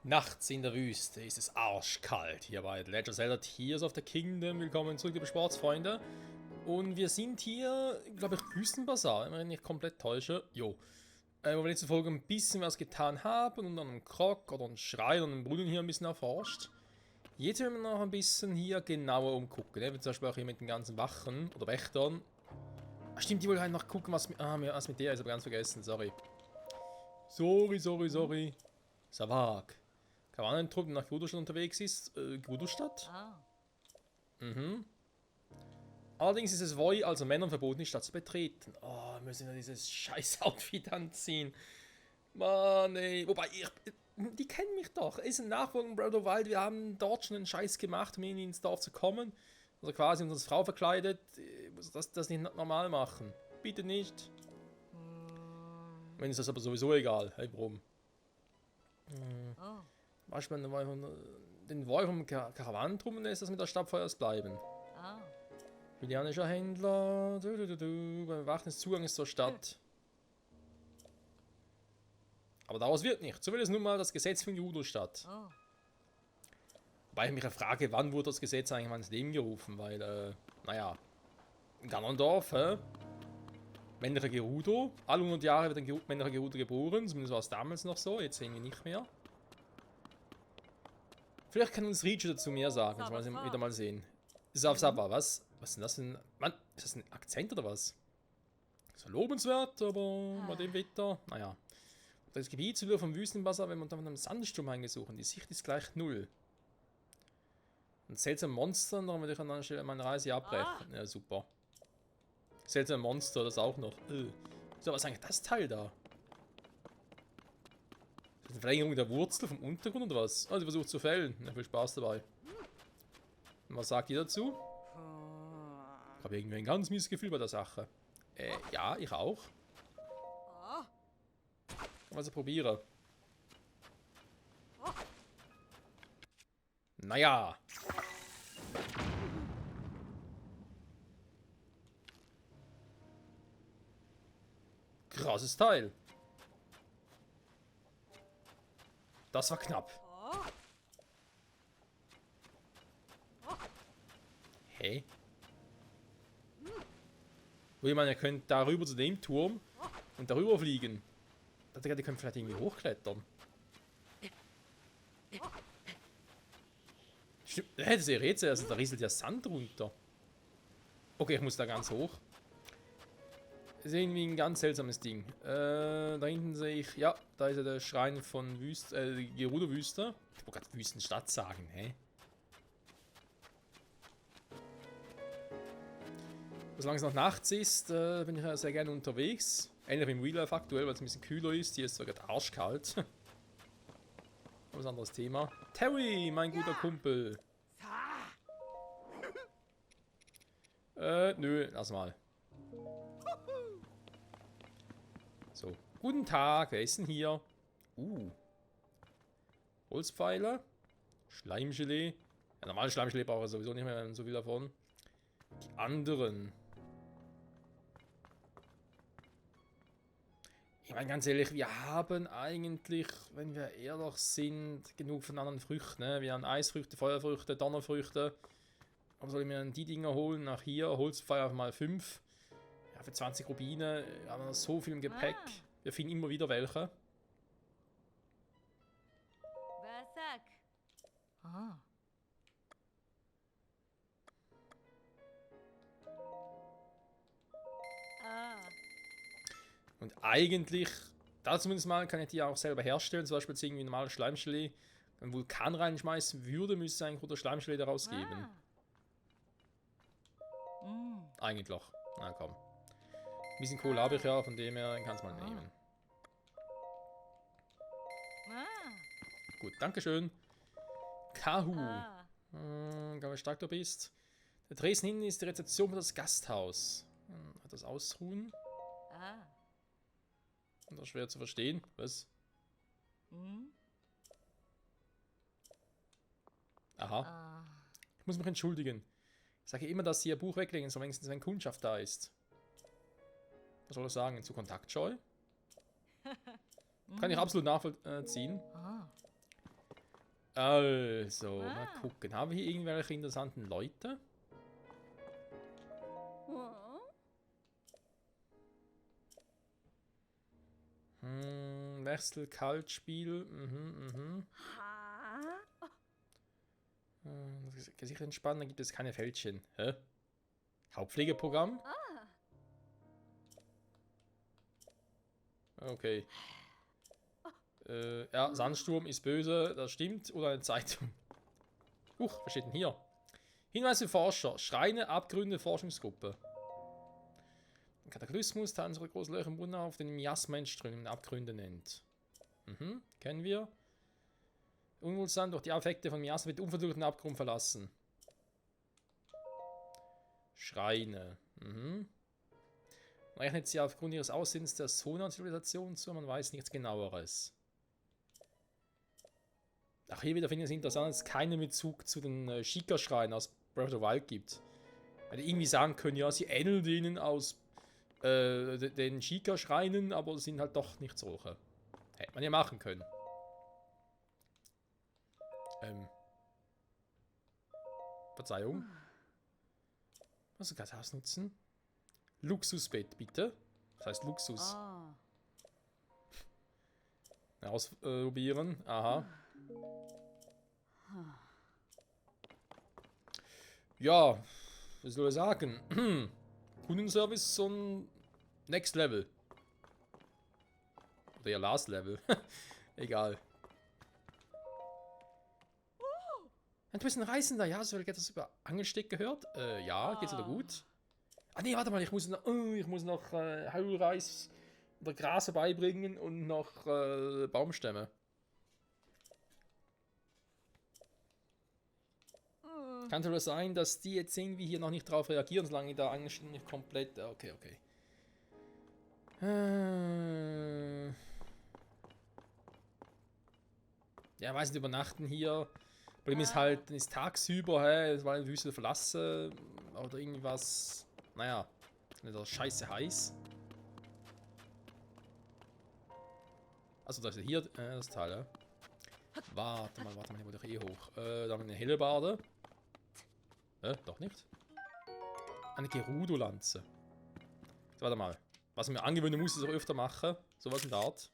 Nachts in der Wüste ist es arschkalt hier bei The Legend of Zelda Tears of the Kingdom. Willkommen zurück, liebe Sportsfreunde. Und wir sind hier, glaube ich, Wüstenbasar, wenn ich mich nicht komplett täusche. Jo. Wo wir letzte Folge ein bisschen was getan haben und dann einen Krog oder einen Schrein und einen Brunnen hier ein bisschen erforscht. Jetzt werden wir noch ein bisschen hier genauer umgucken. Ne? Zum Beispiel auch hier mit den ganzen Wachen oder Wächtern. Ah, stimmt, die wollen halt noch gucken, was mit der ist, aber ganz vergessen, sorry. Sorry. Savak. Kawanentrupp nach Gerudostadt unterwegs ist. Gerudostadt? Mhm. Allerdings ist es Voi, also Männern verboten, die Stadt zu betreten. Oh, müssen wir dieses scheiß Outfit anziehen. Mann, ey. Wobei, die kennen mich doch. Ist ein Nachfolger von Breath of the Wild. Wir haben dort schon einen Scheiß gemacht, um ins Dorf zu kommen. Also quasi uns als Frau verkleidet. Muss das nicht normal machen. Bitte nicht. Wenn ist das aber sowieso egal. Hey, warum? Beispiel den Wolf vom Karawanentruppen lässt das mit der Stadtfeuers bleiben. Villianischer Händler. Beim Wachen des Zugangs zur Stadt. Aber daraus wird nicht. So will es nun mal das Gesetz von Gerudostadt. Wobei ich mich frage, wann wurde das Gesetz eigentlich mal ins Leben gerufen? Weil, naja, in Ganondorf, männlicher Gerudo. Alle 100 Jahre wird ein männlicher Gerudo geboren. Zumindest war es damals noch so. Jetzt sehen wir nicht mehr. Vielleicht kann uns Richu dazu mehr sagen. Das wollen wir wieder mal sehen. Sava, was? Was ist denn das denn? Mann, ist das ein Akzent oder was? Ist ja lobenswert, aber bei dem Wetter, naja. Das Gebiet zu vom Wüstenwasser, wenn man dann von einem Sandsturm heimgesucht. Die Sicht ist gleich 0. Ein seltsames Monster, darum würde ich an einer Stelle meine Reise abbrechen. Ja, super. Seltsames Monster, das auch noch. So, was ist eigentlich das Teil da? Ist das eine Verlängerung der Wurzel vom Untergrund oder was? Also, versucht zu fällen. Ja, viel Spaß dabei. Und was sagt ihr dazu? Ich habe irgendwie ein ganz mieses Gefühl bei der Sache. Ja, ich auch. Also probiere. Naja. Krasses Teil. Das war knapp. Hey. Ich meine, ihr könnt darüber zu dem Turm und darüber fliegen. Ich dachte, die können vielleicht irgendwie hochklettern. Stimmt, das ist ja Rätsel, also da rieselt ja Sand runter. Okay, ich muss da ganz hoch. Das ist irgendwie ein ganz seltsames Ding. Da hinten sehe ich, ja, da ist ja der Schrein von Gerudo-Wüste. Ich wollte gerade Wüstenstadt sagen, hä? Solange es noch nachts ist, bin ich ja sehr gerne unterwegs. Ähnlich wie im Real Life aktuell, weil es ein bisschen kühler ist. Hier ist es sogar arschkalt. Aber das ist ein anderes Thema. Terry, mein guter Kumpel. Nö, lass mal. So, guten Tag, wer ist denn hier? Holzpfeile. Schleimgelee. Ja, normales Schleimgelee brauche ich sowieso nicht mehr so viel davon. Die anderen. Ich meine, ganz ehrlich, wir haben eigentlich, wenn wir ehrlich sind, genug von anderen Früchten. Ne? Wir haben Eisfrüchte, Feuerfrüchte, Donnerfrüchte. Aber soll ich mir die Dinger holen? Nach hier, Holzpfeil auf mal 5. Ja, für 20 Rubine haben wir so viel im Gepäck. Wir finden immer wieder welche. Und eigentlich, da zumindest mal, kann ich die auch selber herstellen. Zum Beispiel jetzt irgendwie normales Schleimgelee. Wenn man Vulkan reinschmeißen würde, müsste es eigentlich roter Schleimgelee daraus geben. Eigentlich. Na komm. Ein bisschen Kohle habe ich ja, von dem her kann es mal nehmen. Gut, dankeschön. Kahu. Wie stark du bist. Der Dresden hinten ist die Rezeption für das Gasthaus. Hat das Ausruhen? Das ist schwer zu verstehen. Was? Aha. Ich muss mich entschuldigen. Ich sage immer, dass Sie Ihr Buch weglegen, so wenigstens wenn Kundschaft da ist. Was soll ich sagen? Zu kontaktscheu? Kann ich absolut nachvollziehen. Also, mal gucken. Haben wir hier irgendwelche interessanten Leute? Wechsel, Kaltspiel. Gesicht entspannen, dann gibt es keine Fältchen. Hä? Hauptpflegeprogramm? Okay. Ja, Sandsturm ist böse, das stimmt. Oder eine Zeitung. Was steht denn hier? Hinweis für Forscher. Schreine, Abgründe, Forschungsgruppe. Ein Kataklysmus, da unsere großen Löcher im Boden auf, den Miasma entströmen, Abgründe nennt. Kennen wir. Unwohlsein durch die Affekte von Miasma wird unverduldet den Abgrund verlassen. Schreine. Rechnet sie aufgrund ihres Aussehens der Sonar-Zivilisation zu, man weiß nichts genaueres. Ach, hier wieder finde ich es interessant, dass es keinen Bezug zu den Shika-Schreinen aus Breath of the Wild gibt. Weil die irgendwie sagen können, ja, sie ähneln denen aus den Shika-Schreinen, aber sind halt doch nicht solche. Hätte man ja machen können. Verzeihung. Was soll ich das ausnutzen? Luxusbett, bitte. Das heißt Luxus. Ausprobieren. Aha. Ja, was soll ich sagen? Kundenservice so ein Next Level. Oder ja, Last Level. Egal. Du bist ein Reisender, ja? Hast du etwas über Angelsteck gehört? Ja, geht's dir gut? Ah nee, warte mal, ich muss noch Heulreis oder Gras beibringen und noch Baumstämme. Kann es sein, dass die jetzt irgendwie hier noch nicht drauf reagieren, solange da angestellt nicht komplett... Okay. Ja, weiß nicht, übernachten hier. Problem ist halt, dann ist tagsüber, es war eine Wüste verlassen oder irgendwas. Naja, nicht scheiße heiß. Also das ist hier das Teil, ja. Warte mal, ich wollte doch eh hoch. Da haben wir eine helle Bade. Doch nicht. Eine Gerudo-Lanze. So, warte mal. Was ich mir angewöhnen muss, ist auch öfter machen. Sowas in der Art.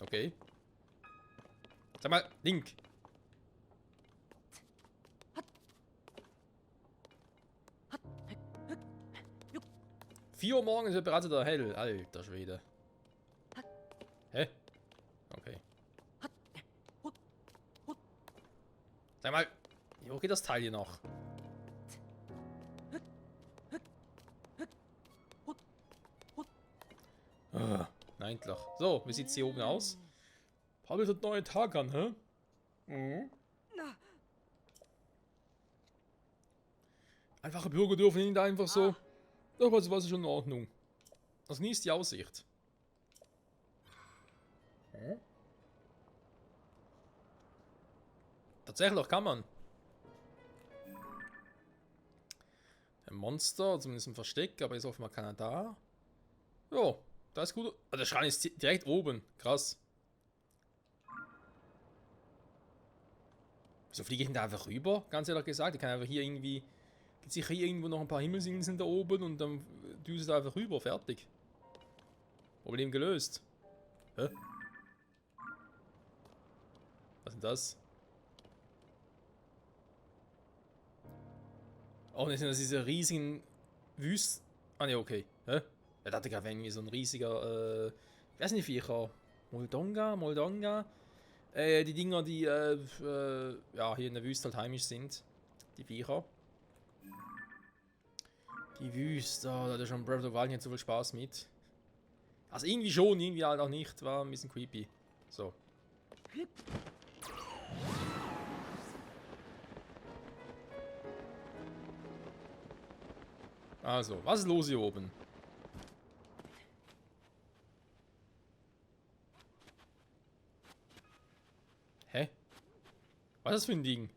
Okay. Sag mal, Link. 4 Uhr morgens wird bereits wieder hell. Alter Schwede. Hä? Okay. Sag mal, wie hoch geht das Teil hier noch? Nein, Loch. So, wie sieht's hier oben aus? Habe ich den neuen Tag an, hä? Einfache Bürger dürfen nicht einfach so. Doch, was ist schon in Ordnung. Also nie ist die Aussicht. Tatsächlich kann man. Ein Monster, zumindest ein Versteck, aber ist offenbar keiner da. Jo, da ist gut. Oh, der Schrein ist direkt oben. Krass. Wieso fliege ich denn da einfach rüber? Ganz ehrlich gesagt, ich kann einfach hier irgendwie... Gibt sicher hier irgendwo noch ein paar Himmelsinseln da oben und dann düse da einfach rüber. Fertig. Problem gelöst. Hä? Was ist denn das? Oh, das sind diese riesigen Wüsten. Ah ne, okay. Hä? Er dachte gerade irgendwie so ein riesiger, ich weiß nicht, Viecher. Moldonga. Die Dinger, die, ja, hier in der Wüste halt heimisch sind. Die Viecher. Die Wüste, da hat ja schon Breath of the Wild nicht so viel Spaß mit. Also irgendwie schon, irgendwie halt auch nicht. War ein bisschen creepy. So. Also, was ist los hier oben? Hä? Was ist das für ein Ding?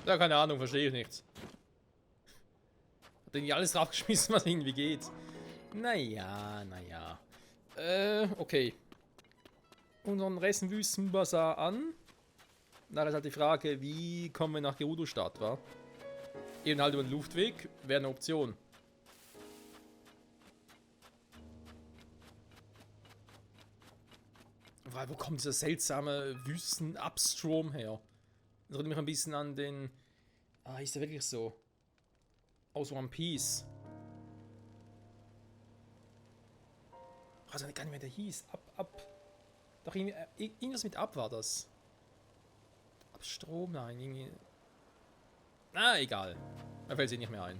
Ja, keine Ahnung, verstehe ich nichts. Hat irgendwie alles draufgeschmissen, was irgendwie geht. Naja, naja. Okay. Unseren Wüstenbazar an. Da ist halt die Frage, wie kommen wir nach Gerudo-Stadt, wa? Eben halt über den Luftweg wäre eine Option. Weil, wo kommt dieser seltsame Wüsten-Upstrom her? Das erinnert mich ein bisschen an den... Ah, ist der wirklich so? Aus One Piece. Ich weiß gar nicht mehr, der hieß. Doch irgendwie, irgendwas mit Ab war das. Abstrom? Nein, irgendwie... Ah, egal. Mir fällt sie nicht mehr ein.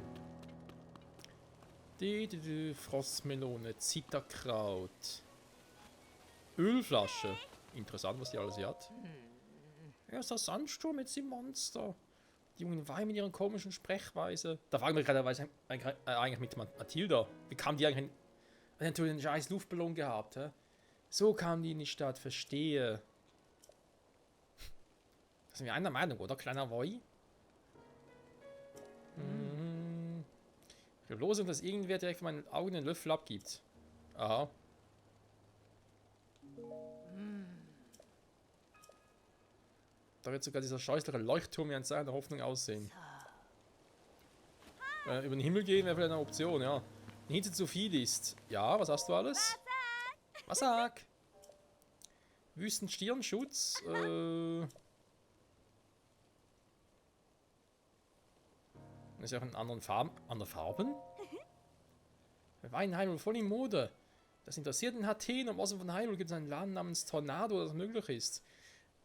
Frostmelone, Zitterkraut. Ölflasche. Interessant, was die alles hier hat. Ja, ist das Sandsturm mit dem Monster. Die jungen Weih mit ihren komischen Sprechweise. Da fragen wir gerade, was eigentlich mit Mathilda? Wie kam die eigentlich? Die hat natürlich einen scheiß Luftballon gehabt, hä? So kam die in die Stadt, verstehe. Da sind wir einer Meinung, oder? Kleiner Weih? Ich glaube los, dass irgendwer direkt von meinen Augen einen Löffel abgibt. Aha. Da wird sogar dieser scheußliche Leuchtturm wie ein Zeichen der Hoffnung aussehen. Über den Himmel gehen wäre vielleicht eine Option, ja. Wenn Hitze zu viel ist. Ja, was hast du alles? Was sag? Wüstenstirnschutz. Ist ja auch in anderen Farben. Weinheimel voll in Mode. Das interessiert in Athen. Im Osten von Hyrule gibt es einen Laden namens Tornado, das möglich ist.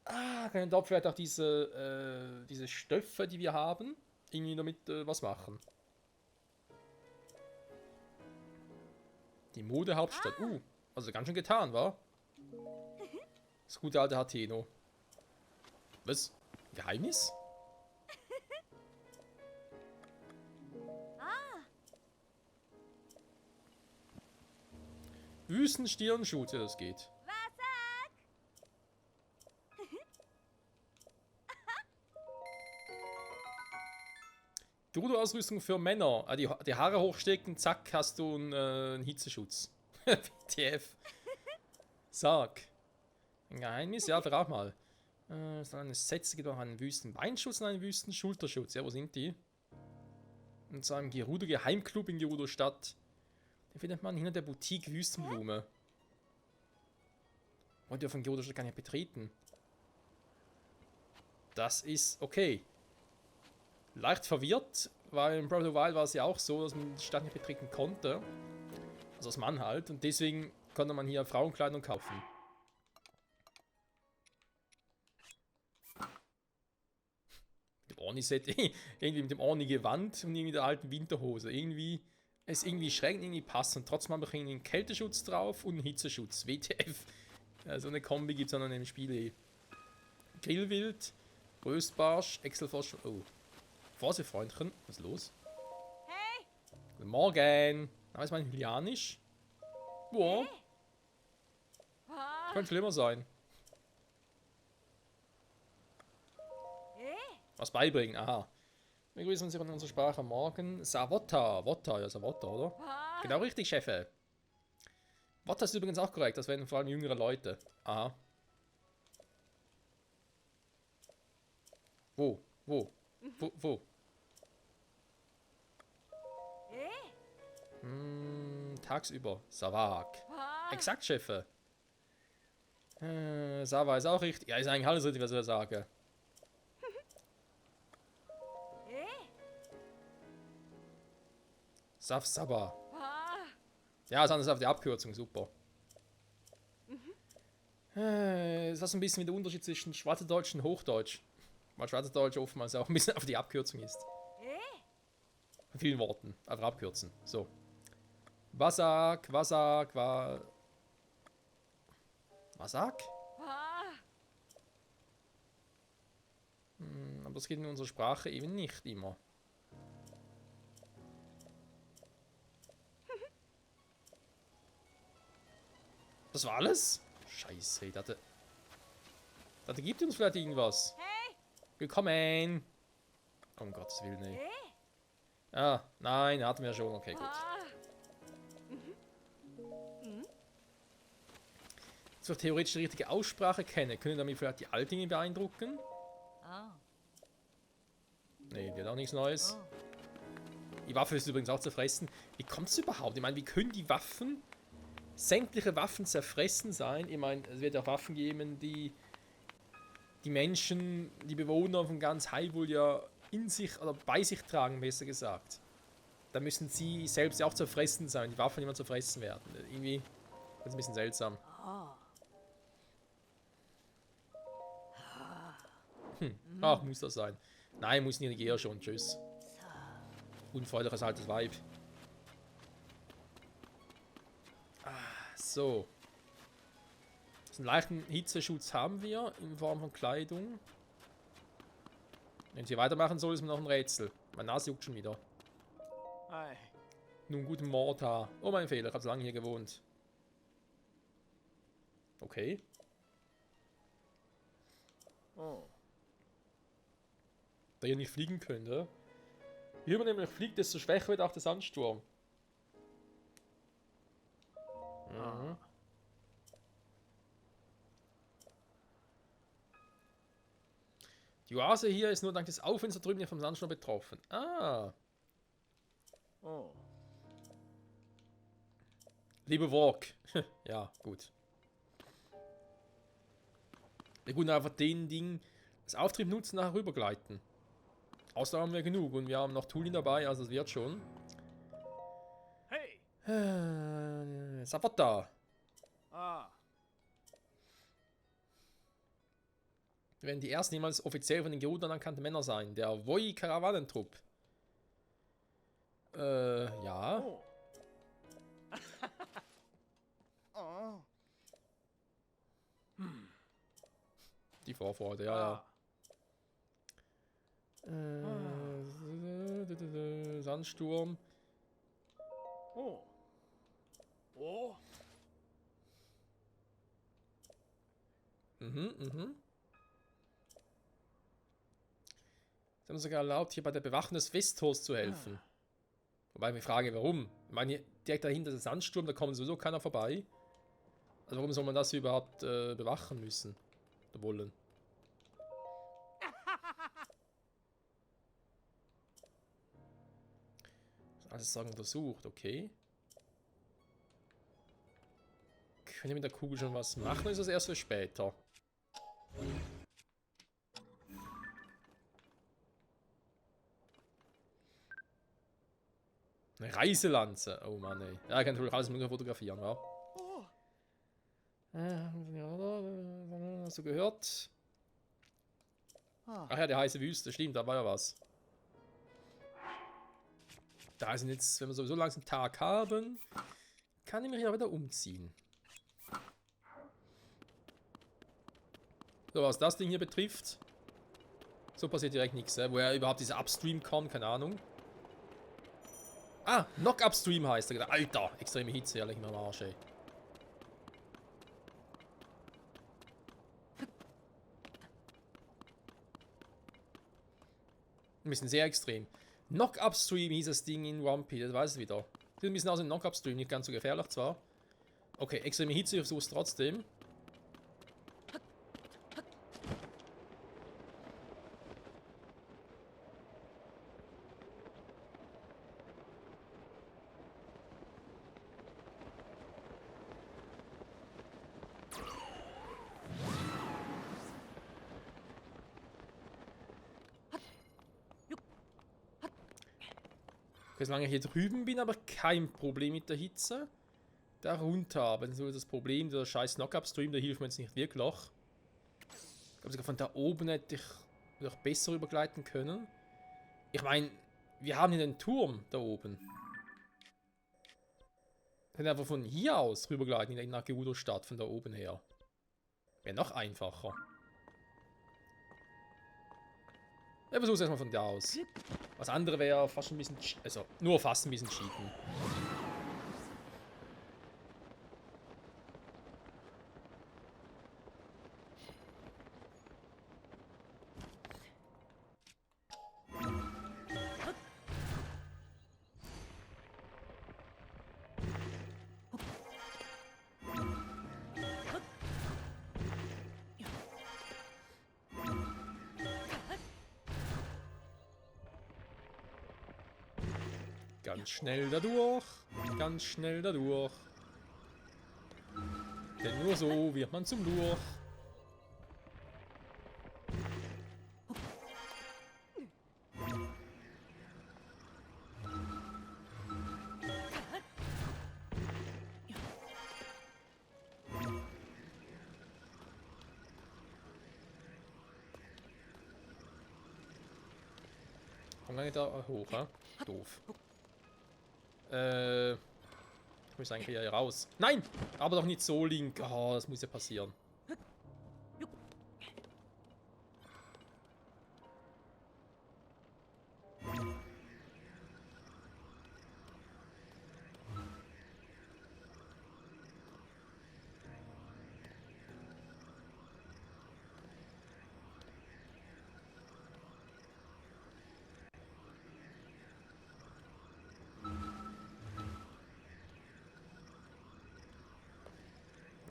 Ah, können dort vielleicht auch diese Stöffe, die wir haben, irgendwie damit was machen. Die Modehauptstadt. Also ganz schön getan, wa? Das gute alte Hateno. Was? Geheimnis? Wüstenstirnschutz, ja, das geht. Gerudo-Ausrüstung für Männer. Die Haare hochstecken, zack, hast du einen Hitzeschutz. WTF. Sag. Ein Geheimnis? Ja, verrat mal. Eine Sätze gibt auch einen Wüstenbeinschutz und einen Wüstenschulterschutz. Ja, wo sind die? Und zu einem Gerudo-Geheimclub in Gerudo-Stadt. Den findet man hinter der Boutique Wüstenblume. Und die von Gerudo-Stadt kann ich betreten. Das ist okay. Leicht verwirrt, weil in Breath of the Wild war es ja auch so, dass man die Stadt nicht betreten konnte. Also als Mann halt. Und deswegen konnte man hier Frauenkleidung kaufen. Mit dem Orni-Set, irgendwie mit dem Orni-Gewand und irgendwie der alten Winterhose. Irgendwie, es ist irgendwie schräg und irgendwie passt. Und trotzdem habe ich irgendwie einen Kälteschutz drauf und einen Hitzeschutz. WTF. Ja, so eine Kombi gibt es auch noch in dem Spiel. Grillwild, Röstbarsch, Exelfrosch. Oh. Vorsicht, Freundchen. Was ist los? Hey! Guten Morgen. Weiß man Julianisch? Boah. Könnte schlimmer sein. Was beibringen, aha. Wir grüßen uns in unserer Sprache morgen. Savotta. Wotta, ja, Savotta, oder? Genau richtig, Chefe. Wotta ist übrigens auch korrekt, das werden vor allem jüngere Leute. Aha. Wo? Tagsüber. Savak. Exakt, Chefe. Sava ist auch richtig. Ja, ist eigentlich alles richtig, was ich sage. Saf Saba. Ja, das ist auf die Abkürzung, super. Das ist ein bisschen wie der Unterschied zwischen Schweizerdeutsch und Hochdeutsch. Weil Schweizerdeutsch oftmals auch ein bisschen auf die Abkürzung ist. Von vielen Worten. Einfach abkürzen. So. Wasak. Aber das geht in unserer Sprache eben nicht immer. Das war alles? Scheiße, das gibt uns vielleicht irgendwas. Willkommen. Um Gottes Willen, ey. Ah, nein, hatten wir schon. Okay, gut. Jetzt wir theoretisch die richtige Aussprache kennen, können damit vielleicht die Altdinge beeindrucken? Nee, die hat auch nichts Neues. Die Waffe ist übrigens auch zerfressen. Wie kommt es überhaupt? Ich meine, wie können die Waffen, sämtliche Waffen zerfressen sein? Ich meine, es wird auch Waffen geben, die Menschen, die Bewohner von ganz Hyrule ja in sich oder bei sich tragen, besser gesagt. Da müssen sie selbst auch zerfressen sein, die Waffen immer zerfressen werden. Irgendwie ist ein bisschen seltsam. Ach, muss das sein. Nein, muss nicht, ich gehe schon. Tschüss. Unfreundliches altes Weib. So. So einen leichten Hitzeschutz haben wir in Form von Kleidung. Wenn sie weitermachen soll, ist mir noch ein Rätsel. Meine Nase juckt schon wieder. Nun, guten Morgen. Oh, mein Fehler, ich habe so lange hier gewohnt. Okay. Da ihr nicht fliegen könnt, ja? Je höher man nämlich fliegt, desto schwächer wird auch der Sandsturm. Mhm. Die Oase hier ist nur dank des Aufwinds da drüben ja vom Sandsturm betroffen. Ah. Liebe Walk. Ja, gut. Wir können einfach den Ding als Auftrieb nutzen, nachher rübergleiten. Außer haben wir genug und wir haben noch Tulin dabei, also es wird schon. Hey! Sapata! Wir werden die ersten niemals offiziell von den Gerudo anerkannten Männer sein. Der Voi-Karawanentrupp. Ja. Die Vorfreude, ja. Sandsturm. Sie haben sogar erlaubt, hier bei der Bewachung des Festtors zu helfen. Wobei ich mich frage, warum? Ich meine, hier direkt dahinter ist der Sandsturm, da kommt sowieso keiner vorbei. Also warum soll man das überhaupt bewachen müssen? Oder wollen? Alles sagen untersucht, okay. Können wir mit der Kugel schon was machen, oder ist das erst für später? Eine Reiselanze. Oh Mann, ey. Ja, ich kann natürlich alles mögliche fotografieren, ja. Hast du gehört? Ach ja, die heiße Wüste, stimmt, da war ja was. Da sind jetzt, wenn wir sowieso langsam Tag haben, kann ich mich ja wieder umziehen. So, was das Ding hier betrifft, so passiert direkt nichts, woher überhaupt dieser Upstream kommt, keine Ahnung. Ah, Knock Upstream heißt er. Alter, extreme Hitze, ehrlich mal am Arsch, ey. Ein bisschen sehr extrem. Knock Upstream hieß das Ding in One Piece, das weiß ich wieder. Sieht ein bisschen aus wie Knock Upstream, nicht ganz so gefährlich zwar. Okay, extreme Hitze, ich versuch's trotzdem. Okay, solange ich hier drüben bin, aber kein Problem mit der Hitze. Darunter aber so das Problem, der scheiß Knock-Up-Stream, der hilft mir jetzt nicht wirklich. Ich glaube sogar von da oben hätte ich auch besser übergleiten können. Ich meine, wir haben hier den Turm da oben. Wir können einfach von hier aus rübergleiten nach Gerudo-Stadt, von da oben her. Wäre noch einfacher. Wir versuchen es erstmal von da aus. Was andere wäre fast ein bisschen, also nur fast ein bisschen cheaten. Ganz schnell dadurch. Ganz schnell dadurch. Denn nur so wird man zum Lurch. Komm gar nicht da hoch, hä? Doof. Ich muss eigentlich hier raus. Nein! Aber doch nicht so, Link. Oh, das muss ja passieren.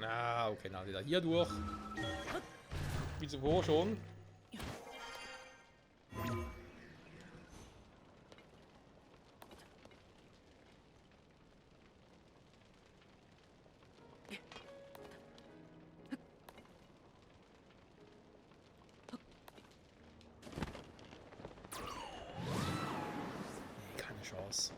Ah, okay, na, wieder hier durch. Wie zuvor schon. Nee, keine Chance.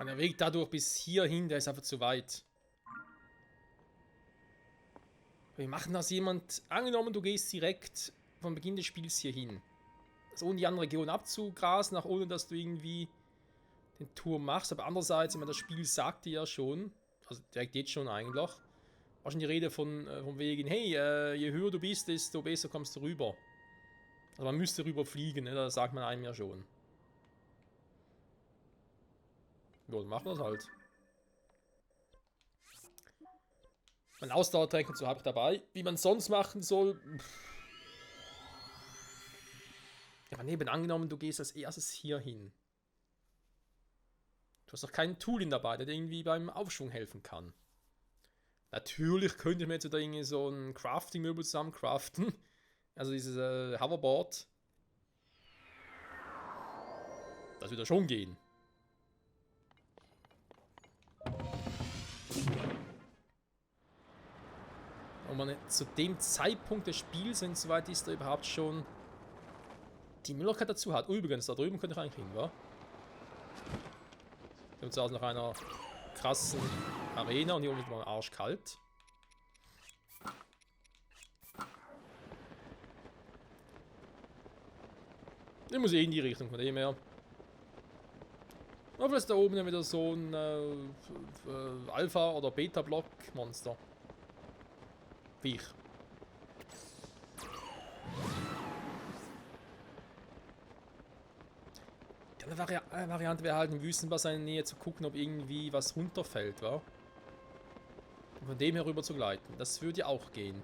Der Weg dadurch bis hierhin, der ist einfach zu weit. Wir machen das jemand... Angenommen, du gehst direkt vom Beginn des Spiels hier hin. Also ohne die andere Region abzugrasen, auch ohne dass du irgendwie den Turm machst. Aber andererseits, ich meine, das Spiel sagt dir ja schon, also direkt jetzt schon eigentlich, war schon die Rede von wegen, hey, je höher du bist, desto besser kommst du rüber. Also man müsste rüber fliegen, ne? Das sagt man einem ja schon. Ja, dann machen wir das halt. Mein Ausdauertränk und so habe ich dabei. Wie man sonst machen soll. Ja, aber neben angenommen, du gehst als erstes hier hin. Du hast doch keinen Tool dabei, der dir irgendwie beim Aufschwung helfen kann. Natürlich könnte ich mir jetzt da irgendwie so ein Crafting-Möbel zusammen craften. Also dieses Hoverboard. Das würde schon gehen. Und man zu dem Zeitpunkt des Spiels, wenn es soweit ist, da überhaupt schon die Möglichkeit dazu hat. Oh, übrigens, da drüben könnte ich eigentlich hin, wa? Wir haben zuerst nach einer krassen Arena und hier unten ist mal arschkalt. Ich muss eh in die Richtung, von dem her. Aber vielleicht ist da oben ja wieder so ein Alpha- oder Beta-Block-Monster. Viech. Die andere Variante wäre halt in Wüstenbassin in der Nähe zu gucken, ob irgendwie was runterfällt, wa? Und von dem her rüber zu gleiten. Das würde ja auch gehen.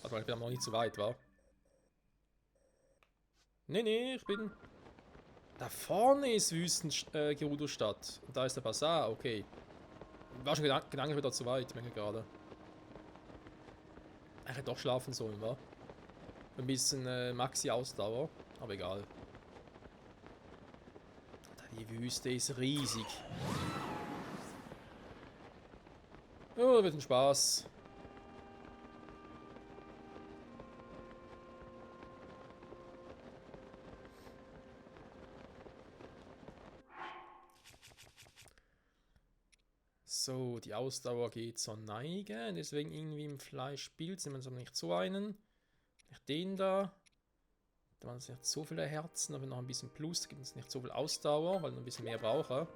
Warte mal, ich bin aber noch nicht so weit, wa? Nee, ich bin... Da vorne ist Gerudo-Stadt. Und da ist der Bazar, okay. War schon gedanklich wieder zu weit, merke ich gerade. Ich hätte doch schlafen sollen, wa? Ein bisschen Maxi-Ausdauer, aber egal. Die Wüste ist riesig. Oh, wird ein Spaß. So, die Ausdauer geht zur Neige. Deswegen irgendwie im Fleischpilz nehmen wir uns aber nicht so einen. Nicht den da. Da waren es nicht so viele Herzen, aber noch ein bisschen Plus. Da gibt es nicht so viel Ausdauer, weil ich noch ein bisschen mehr brauche.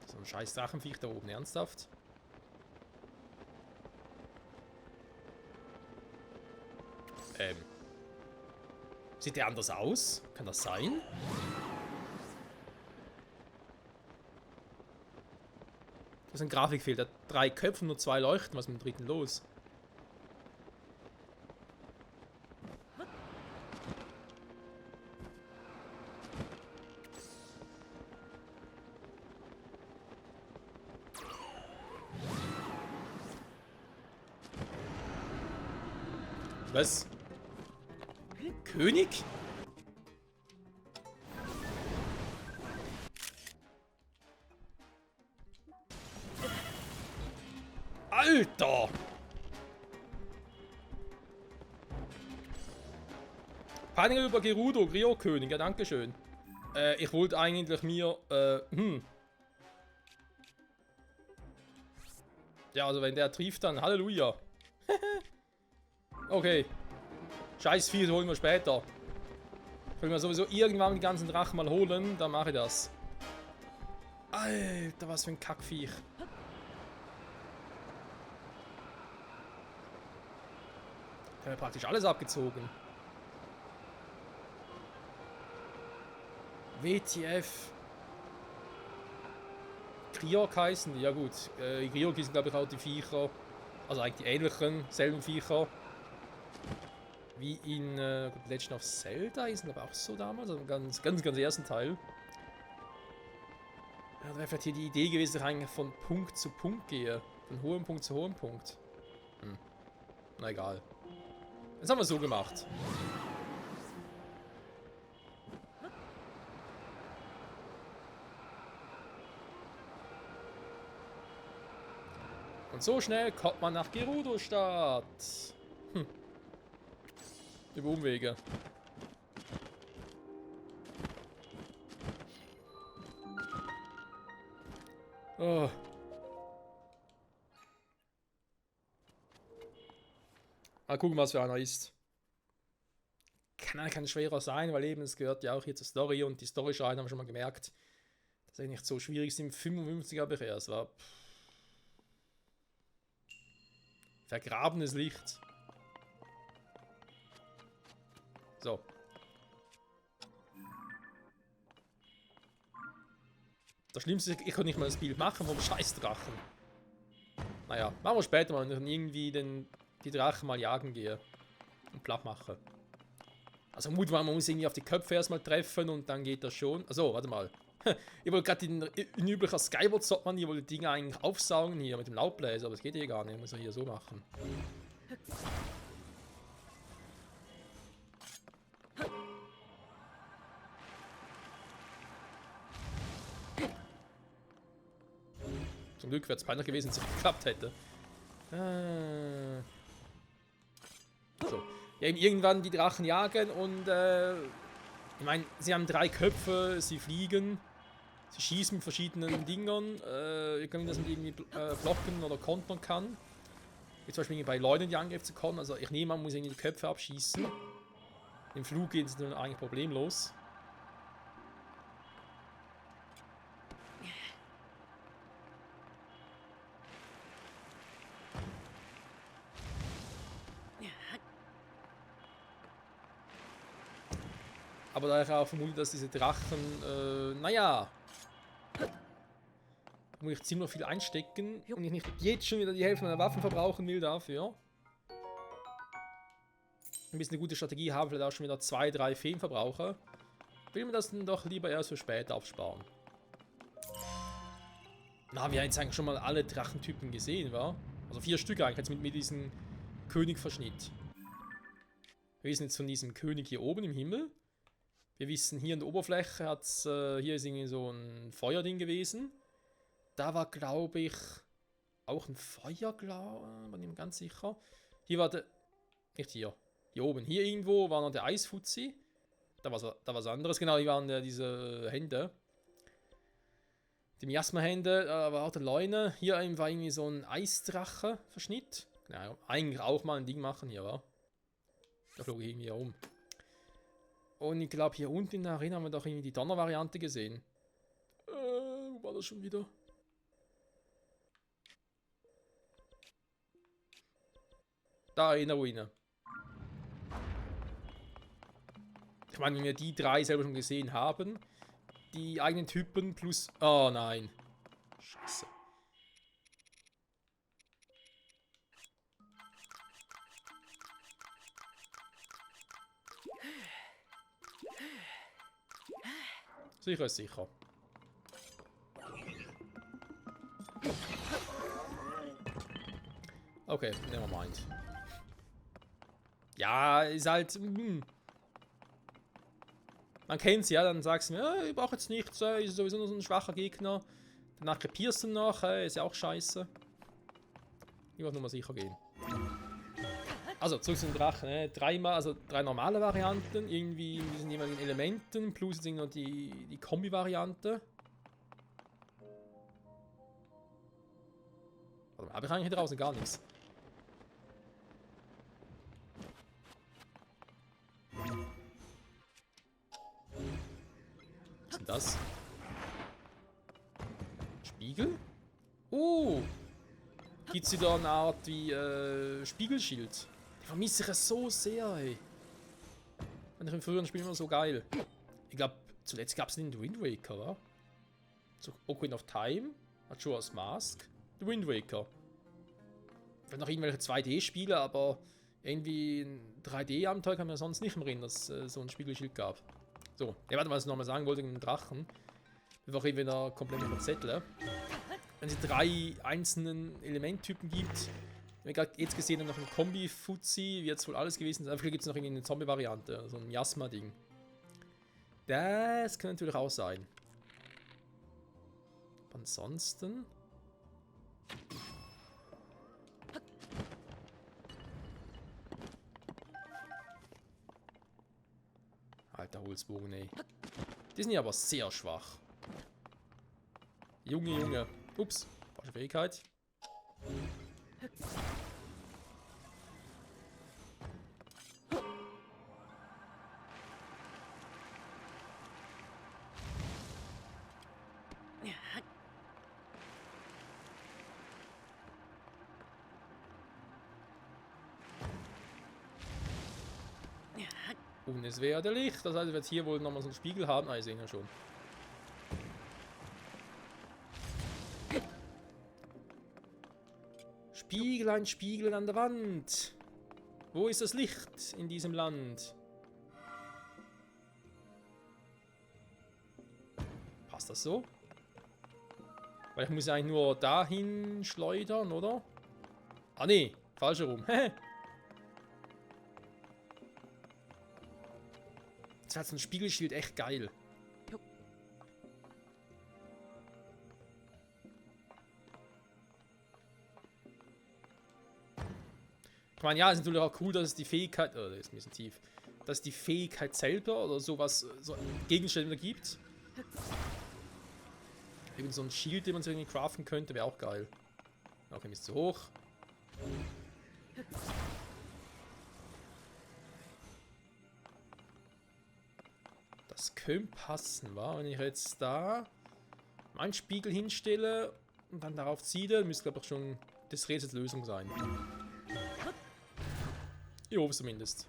So ein scheiß Drachenviech da oben, ernsthaft? Sieht der anders aus? Kann das sein? Das ist ein Grafikfehler. 3 Köpfe, nur 2 Leuchten. Was ist mit dem dritten los? Was? König? Alter! Panik über Gerudo, Grio-König, ja dankeschön. Ich wollte eigentlich mir, Ja, also wenn der trifft, dann Halleluja. Okay. Scheiß Vieh, das holen wir später. Wenn wir sowieso irgendwann die ganzen Drachen mal holen, dann mache ich das. Alter, was für ein Kackviech. Ich habe ja praktisch alles abgezogen. WTF. Kriok heißen die, ja gut. Kriok sind glaube ich auch die Viecher. Also eigentlich die ähnlichen, selben Viecher. Wie in Legend of Zelda ist aber auch so damals, also im ganz ersten Teil. Ja, da wäre vielleicht hier die Idee gewesen, dass ich eigentlich von Punkt zu Punkt gehe. Von hohem Punkt zu hohem Punkt. Na egal. Jetzt haben wir es so gemacht. Und so schnell kommt man nach Gerudo-Stadt. Über Umwege. Oh. Mal gucken, was für einer ist. Kann schwerer sein, weil eben es gehört ja auch hier zur Story und die Story-Schreien haben wir schon mal gemerkt, dass er nicht so schwierig ist. Im 55 habe ich erst. War vergrabenes Licht. So. Das Schlimmste ist, ich kann nicht mal das Bild machen vom Scheißdrachen. Naja, machen wir später mal, wenn ich irgendwie die Drachen mal jagen gehe. Und platt mache. Also gut, man muss irgendwie auf die Köpfe erstmal treffen und dann geht das schon. Also, warte mal. Ich wollte gerade in üblicher Skyward-Sword-Manier die Dinge eigentlich aufsaugen hier mit dem Laubbläser, aber das geht hier gar nicht. Muss er hier so machen. Zum Glück wäre es beinahe gewesen, wenn es nicht geklappt hätte. So. Ja, eben irgendwann die Drachen jagen und ich meine, sie haben 3 Köpfe, sie fliegen, sie schießen mit verschiedenen Dingern. Ihr könnt das mit irgendwie blocken oder kontern kann. Wie zum Beispiel bei Leuten, die angreifen können. Also ich nehme an, man muss irgendwie die Köpfe abschießen. Im Flug geht es dann eigentlich problemlos. Aber da ich auch vermute, dass diese Drachen, naja, muss ich ziemlich viel einstecken und ich nicht jetzt schon wieder die Hälfte meiner Waffen verbrauchen will dafür. Ein bisschen eine gute Strategie haben, vielleicht auch schon wieder 2, 3 Feen verbrauche. Will mir das dann doch lieber erst für später aufsparen. Na, wir haben jetzt eigentlich schon mal alle Drachentypen gesehen, wa? Also 4 Stück eigentlich jetzt mit diesem Königverschnitt. Wir wissen jetzt von diesem König hier oben im Himmel. Wir wissen, hier in der Oberfläche hat's, hier ist irgendwie so ein Feuerding gewesen. Da war, glaube ich, auch ein Feuerglas, bin ich mir ganz sicher. Hier war der, nicht hier, hier oben. Hier irgendwo war noch der Eisfuzzi. Da war was anderes, genau, hier waren diese Hände. Die Miasma-Hände, da war auch der Leune. Hier war irgendwie so ein Eisdrache-Verschnitt. Naja, eigentlich auch mal ein Ding machen hier, wa? Da flog ich irgendwie rum. Und ich glaube, hier unten in der Arena haben wir doch irgendwie die Donner-Variante gesehen. Wo war das schon wieder? Da in der Ruine. Ich meine, wenn wir die 3 selber schon gesehen haben, die eigenen Typen plus... Oh nein. Scheiße. Sicher ist sicher. Okay, never mind. Ja, ist halt... Man kennt's ja, dann sagst du mir, ja, ich brauche jetzt nichts, ist sowieso nur so ein schwacher Gegner. Danach krepierst du noch, ist ja auch scheiße. Ich wollte nur mal sicher gehen. Also, zurück zu den Drachen, also 3 normale Varianten, irgendwie in diesen jeweiligen Elementen, plus jetzt noch die Kombi-Variante. Warte mal, habe ich eigentlich hier draußen gar nichts? Was ist denn das? Spiegel? Oh! Gibt's wieder eine Art wie Spiegelschild? Ich vermisse ich es so sehr, ey. Fand ich im früheren Spiel immer so geil. Ich glaube, zuletzt gab es den Wind Waker, wa? So, Ocarina of Time, Majora's Mask, The Wind Waker. Vielleicht noch irgendwelche 2D-Spiele, aber irgendwie ein 3D-Abenteuer kann man sonst nicht mehr erinnern, dass es so ein Spiegelschild gab. So, ja, warte mal, was ich nochmal sagen wollte, den Drachen. Bevor ich wieder komplett verzettle. Wenn es 3 einzelnen Elementtypen gibt, wir gerade jetzt gesehen haben, noch ein Kombi-Fuzzi, wie jetzt wohl alles gewesen sein. Vielleicht gibt es noch irgendwie eine Zombie-Variante, so ein Miasma-Ding. Das kann natürlich auch sein. Aber ansonsten... Alter Holzbogen, ey. Die sind ja aber sehr schwach. Junge, Junge. Ups, falsche Fähigkeit. Und es werde Licht. Das heißt, wir jetzt hier wohl nochmal so einen Spiegel haben. Ah, ich sehe ihn ja schon. Spiegelein, Spiegel an der Wand. Wo ist das Licht in diesem Land? Passt das so? Weil ich muss ja eigentlich nur dahin schleudern, oder? Ah, nee. Falsch herum. Jetzt hat so ein Spiegelschild echt geil. Ich meine, ja, es ist natürlich auch cool, dass es die Fähigkeit, das ist ein bisschen tief, dass es die Fähigkeit selber oder sowas, so Gegenstände gibt. Eben so ein Shield, den man sich irgendwie craften könnte, wäre auch geil. Okay, ist zu hoch. Das könnte passen, wa? Wenn ich jetzt da meinen Spiegel hinstelle und dann darauf ziehe, müsste glaube ich schon das Rätsels Lösung sein. Jo, zumindest.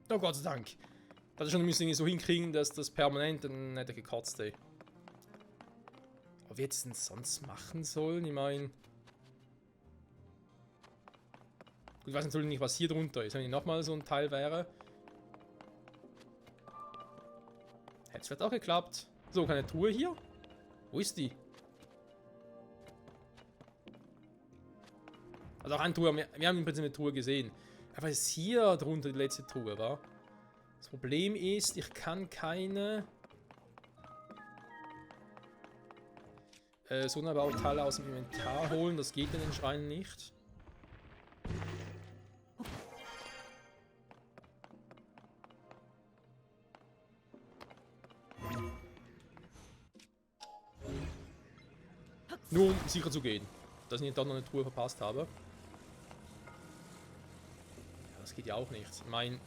Oh Gott sei Dank. Das schon müssen so hinkriegen, dass das permanent nicht gekotzt ey. Aber wie hätte es denn sonst machen sollen? Ich meine. Gut, ich weiß natürlich nicht, was hier drunter ist. Wenn hier nochmal so ein Teil wäre. Hätte es vielleicht auch geklappt. So, keine Truhe hier? Wo ist die? Also auch eine Truhe, wir haben im Prinzip eine Truhe gesehen. Aber ist hier drunter die letzte Truhe, war? Das Problem ist, ich kann keine Sonderbauteile aus dem Inventar holen. Das geht in den Schreinen nicht. Nur um sicher zu gehen, dass ich nicht dann noch eine Truhe verpasst habe. Ja, das geht ja auch nicht. Ich meine,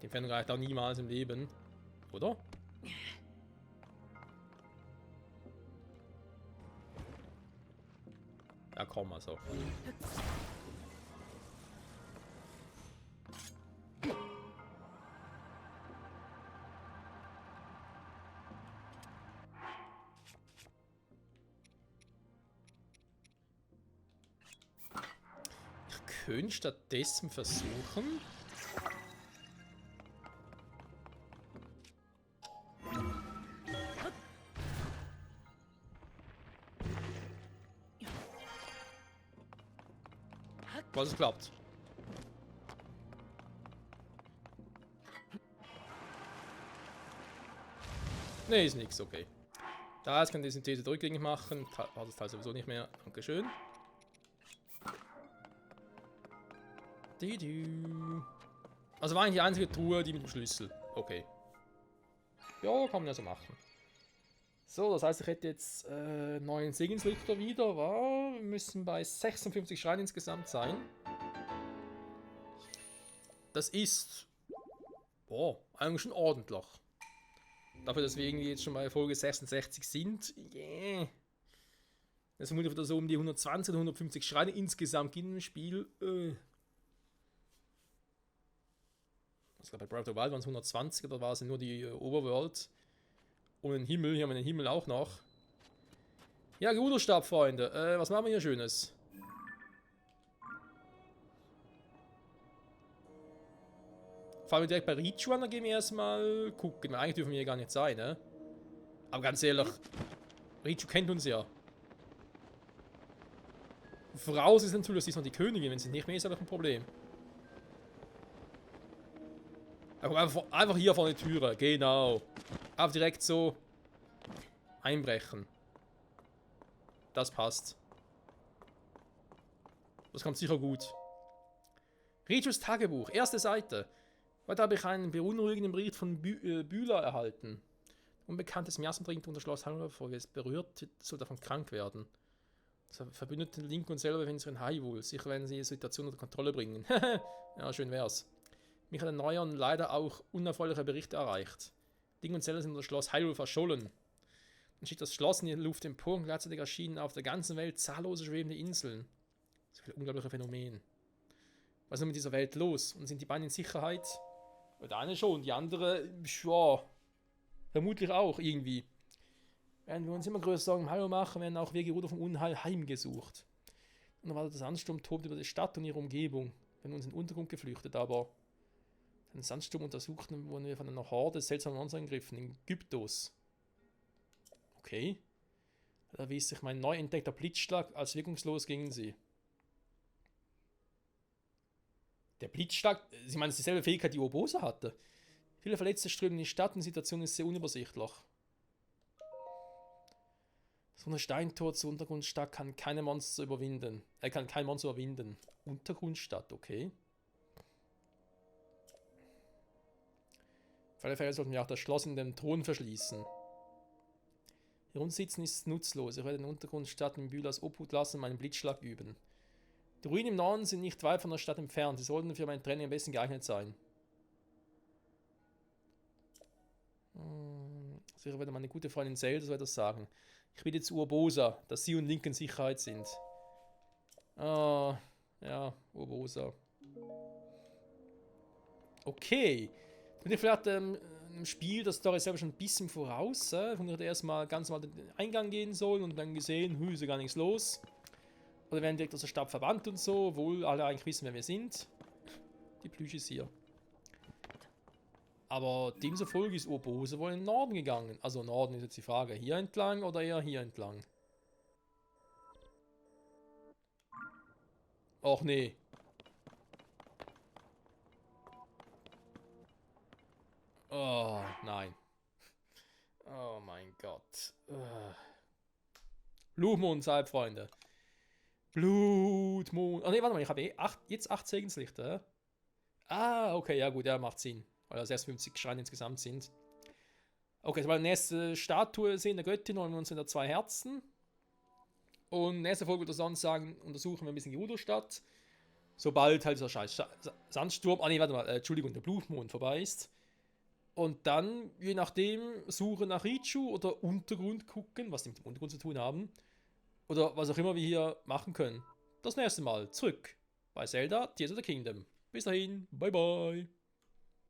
die Entfernung reicht auch niemals im Leben. Oder? Ja, komm, also. Ich könnte stattdessen versuchen. Was es klappt. Ne, ist nix, okay. Da jetzt kann die Synthese rückgängig machen. War das Teil sowieso nicht mehr. Dankeschön. Also war eigentlich die einzige Truhe, die mit dem Schlüssel. Okay. Ja, kann man ja so machen. So, das heißt, ich hätte jetzt 9 Segenslüchter wieder, war. Wir müssen bei 56 Schreinen insgesamt sein. Das ist. Oh, eigentlich schon ordentlich. Dafür, dass wir irgendwie jetzt schon bei Folge 66 sind. Yeah. Das vermutlich wieder so um die 120 oder 150 Schreine insgesamt in dem Spiel. Also bei Breath of the Wild waren es 120 oder war es nur die Overworld? Und den Himmel, hier haben wir den Himmel auch noch. Ja, Geruderstab, Freunde. Was machen wir hier Schönes? Fahren wir direkt bei Richu an, dann gehen wir erstmal gucken. Eigentlich dürfen wir hier gar nicht sein, ne? Aber ganz ehrlich, Richu kennt uns ja. Voraus ist natürlich, sie ist noch die Königin. Wenn sie nicht mehr ist, ist das ein Problem. Einfach hier vor die Türe, genau. Einfach direkt so einbrechen. Das passt. Das kommt sicher gut. Ritus Tagebuch, erste Seite. Heute habe ich einen beunruhigenden Bericht von Bühler erhalten. Unbekanntes Miasma dringt unter Schloss Hanover vor. Wer es berührt, soll davon krank werden. Verbündeten Link und selber befinden sich in Hyrule. Sicher werden sie die Situation unter Kontrolle bringen. Ja, schön wär's. Mich hat ein neuer und leider auch unerfreulicher Bericht erreicht. Link und Zelda sind unter Schloss Hyrule verschollen. Dann schickt das Schloss in die Luft empor und gleichzeitig erschienen auf der ganzen Welt zahllose schwebende Inseln. So viele unglaubliche Phänomene. Was ist denn mit dieser Welt los? Und sind die beiden in Sicherheit? Der eine schon, die andere, ja, vermutlich auch irgendwie. Während wir uns immer größer Sorgen um Hallo machen, werden auch Wege vom Unheil heimgesucht. Und dann war der Sandsturm tobt über die Stadt und ihre Umgebung. Wir haben uns in den Untergrund geflüchtet, aber den Sandsturm untersuchten, wurden wir von einer Horde seltsamer Monster angegriffen, in Gyptos. Okay. Da erwies sich mein neu entdeckter Blitzschlag als wirkungslos gegen sie. Der Blitzschlag, Sie meinen, es ist dieselbe Fähigkeit, die Urbosa hatte. Viele Verletzte strömen in die Stadt und die Situation ist sehr unübersichtlich. So eine Steintor zur Untergrundstadt kann keine Monster überwinden. Er kann kein Monster überwinden. Untergrundstadt, okay. Auf alle Fälle sollten wir auch das Schloss in dem Thron verschließen. Hier unten sitzen ist nutzlos. Ich werde den Untergrundstadt in Bühlers Obhut lassen und meinen Blitzschlag üben. Die Ruinen im Norden sind nicht weit von der Stadt entfernt. Sie sollten für mein Training am besten geeignet sein. Sicher würde meine gute Freundin Zelda so etwas sagen. Ich bitte zu Urbosa, dass sie und Link in Sicherheit sind. Ah, ja, Urbosa. Okay. Bin ich vielleicht im Spiel das Story selber schon ein bisschen voraus. Von der erstmal ganz normal den Eingang gehen soll und dann gesehen, ist ja gar nichts los. Oder werden direkt aus der Stadt verbannt und so, obwohl alle eigentlich wissen, wer wir sind. Die Plüschis hier. Aber demzufolge ist Urbose wohl in den Norden gegangen. Also Norden ist jetzt die Frage, hier entlang oder eher hier entlang? Och nee. Oh, nein. Oh mein Gott. Blutmond, seid Freunde. Blutmond. Oh ne, warte mal, ich habe jetzt 8 Segenslichter. Ah, okay, ja gut, ja, macht Sinn. Weil das erst 50 Schreine insgesamt sind. Okay, sobald wir die nächste Statue sehen, der Göttin, holen wir uns wieder 2 Herzen. Und nächste Folge würde ich sonst sagen, untersuchen wir ein bisschen Gerudo-Stadt. Sobald halt dieser scheiß Sandsturm, ne, warte mal, Entschuldigung, der Blutmond vorbei ist. Und dann, je nachdem, Suche nach Richu oder Untergrund gucken, was die mit dem Untergrund zu tun haben. Oder was auch immer wir hier machen können. Das nächste Mal zurück bei Zelda Tears of the Kingdom. Bis dahin, bye bye.